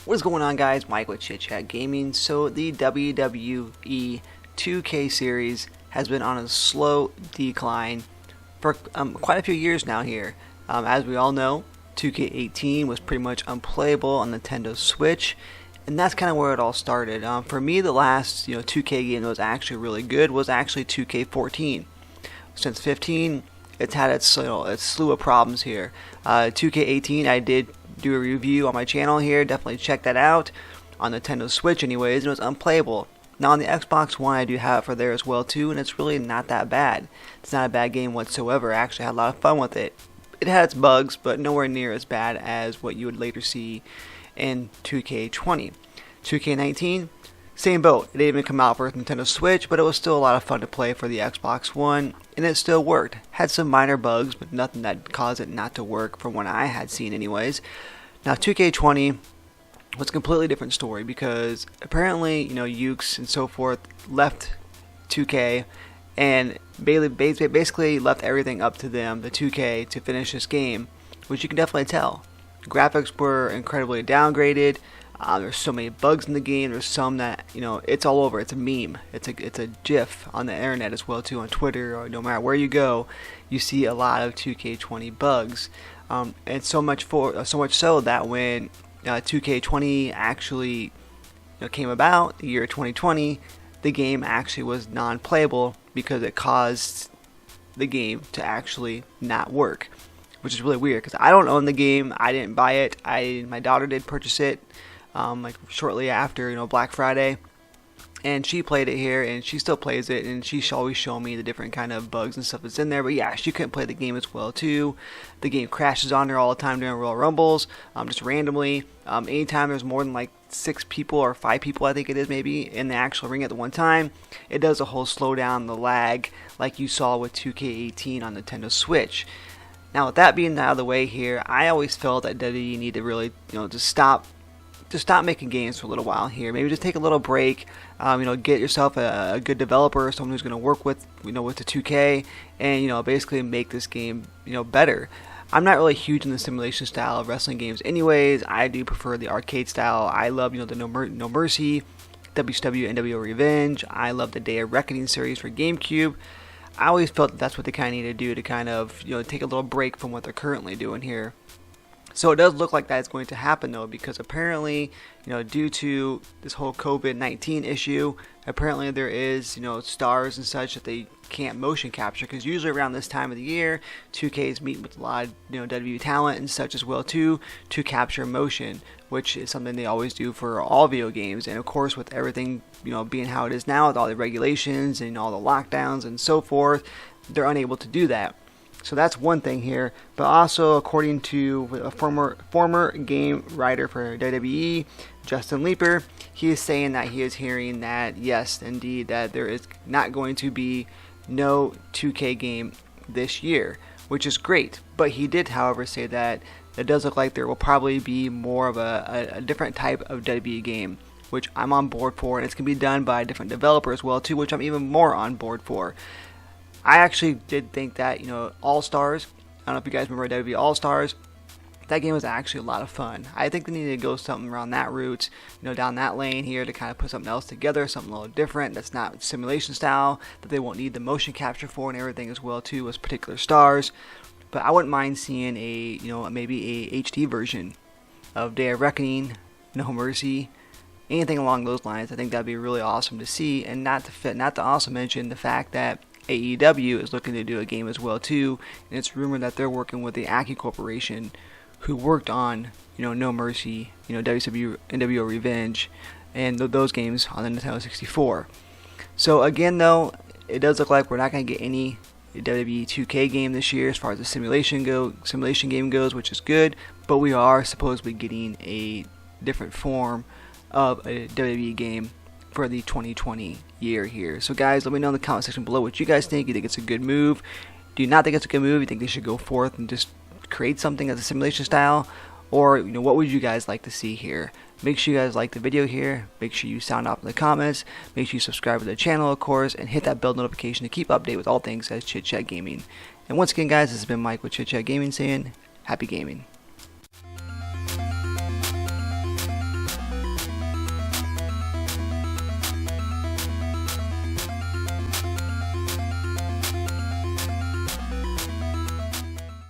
What is going on, guys? Mike with Chit Chat Gaming. So the WWE 2K series has been on a slow decline for quite a few years now here. As we all know, 2K18 was pretty much unplayable on Nintendo Switch, and that's kind of where it all started. For me, the last 2K game that was actually really good was actually 2K14. Since 15, it's had its slew of problems here. 2K18, I did do a review on my channel here. Definitely check that out. On Nintendo Switch anyways, and it was unplayable. Now on the Xbox One, I do have it for there as well too, and it's really not that bad. It's not a bad game whatsoever. I actually had a lot of fun with it. It had its bugs, but nowhere near as bad as what you would later see in 2K20. 2K19, same boat. It didn't even come out for Nintendo Switch, but it was still a lot of fun to play for the Xbox One, and it still worked. Had some minor bugs, but nothing that caused it not to work from what I had seen anyways. Now 2K20 was a completely different story because apparently, Ukes and so forth left 2K and basically left everything up to them, the 2K, to finish this game, which you can definitely tell. The graphics were incredibly downgraded. There's so many bugs in the game. There's some that it's all over. It's a meme. It's a GIF on the internet as well too, on Twitter, or no matter where you go, you see a lot of 2K20 bugs. And so much so that when 2K20 actually came about, the year 2020, the game actually was non-playable because it caused the game to actually not work, which is really weird because I don't own the game. I didn't buy it. My daughter did purchase it. Like shortly after Black Friday, and she played it here, and she still plays it, and she always show me the different kind of bugs and stuff that's in there. But yeah, she couldn't play the game as well too. The game crashes on her all the time during Royal Rumbles, just randomly. Anytime there's more than like 6 people or 5 people, I think it is maybe, in the actual ring at the one time, it does a whole slowdown, the lag, like you saw with 2K18 on Nintendo Switch. Now with that being out of the way here, I always felt that WWE needed to really to stop making games for a little while here. Maybe just take a little break. Get yourself a good developer, someone who's going to work with with the 2K, and basically make this game better. I'm not really huge in the simulation style of wrestling games, anyways. I do prefer the arcade style. I love the No Mercy, WCW, NWO Revenge. I love the Day of Reckoning series for GameCube. I always felt that that's what they kind of need to do to kind of take a little break from what they're currently doing here. So it does look like that is going to happen though, because apparently, due to this whole COVID-19 issue, apparently there is, stars and such that they can't motion capture, because usually around this time of the year, 2K is meeting with a lot of, WWE talent and such as well too, to capture motion, which is something they always do for all video games. And of course, with everything, being how it is now, with all the regulations and all the lockdowns and so forth, they're unable to do that. So that's one thing here, but also according to a former game writer for WWE, Justin Leeper, he is saying that he is hearing that yes, indeed, that there is not going to be no 2K game this year, which is great. But he did, however, say that it does look like there will probably be more of a different type of WWE game, which I'm on board for, and it's going to be done by a different developer as well too, which I'm even more on board for. I actually did think that, All-Stars, I don't know if you guys remember WWE All-Stars, that game was actually a lot of fun. I think they need to go something around that route, down that lane here to kind of put something else together, something a little different that's not simulation style, that they won't need the motion capture for and everything as well too as particular stars. But I wouldn't mind seeing maybe a HD version of Day of Reckoning, No Mercy, anything along those lines. I think that'd be really awesome to see, and not to also mention the fact that AEW is looking to do a game as well too, and it's rumored that they're working with the Aki Corporation, who worked on No Mercy, WCW, NWO Revenge, and those games on the Nintendo 64. So again, though, it does look like we're not going to get any WWE 2K game this year as far as the simulation game goes, which is good. But we are supposedly getting a different form of a WWE game for the 2020 year here. So guys, let me know in the comment section below what you guys think. You think it's a good move? Do you not think it's a good move? You think they should go forth and just create something as a simulation style? Or what would you guys like to see here? Make sure you guys like the video here. Make sure you sound off in the comments. Make sure you subscribe to the channel, of course, and hit that bell notification to keep update with all things as Chit Chat Gaming. And once again, guys, this has been Mike with Chit Chat Gaming saying, happy gaming.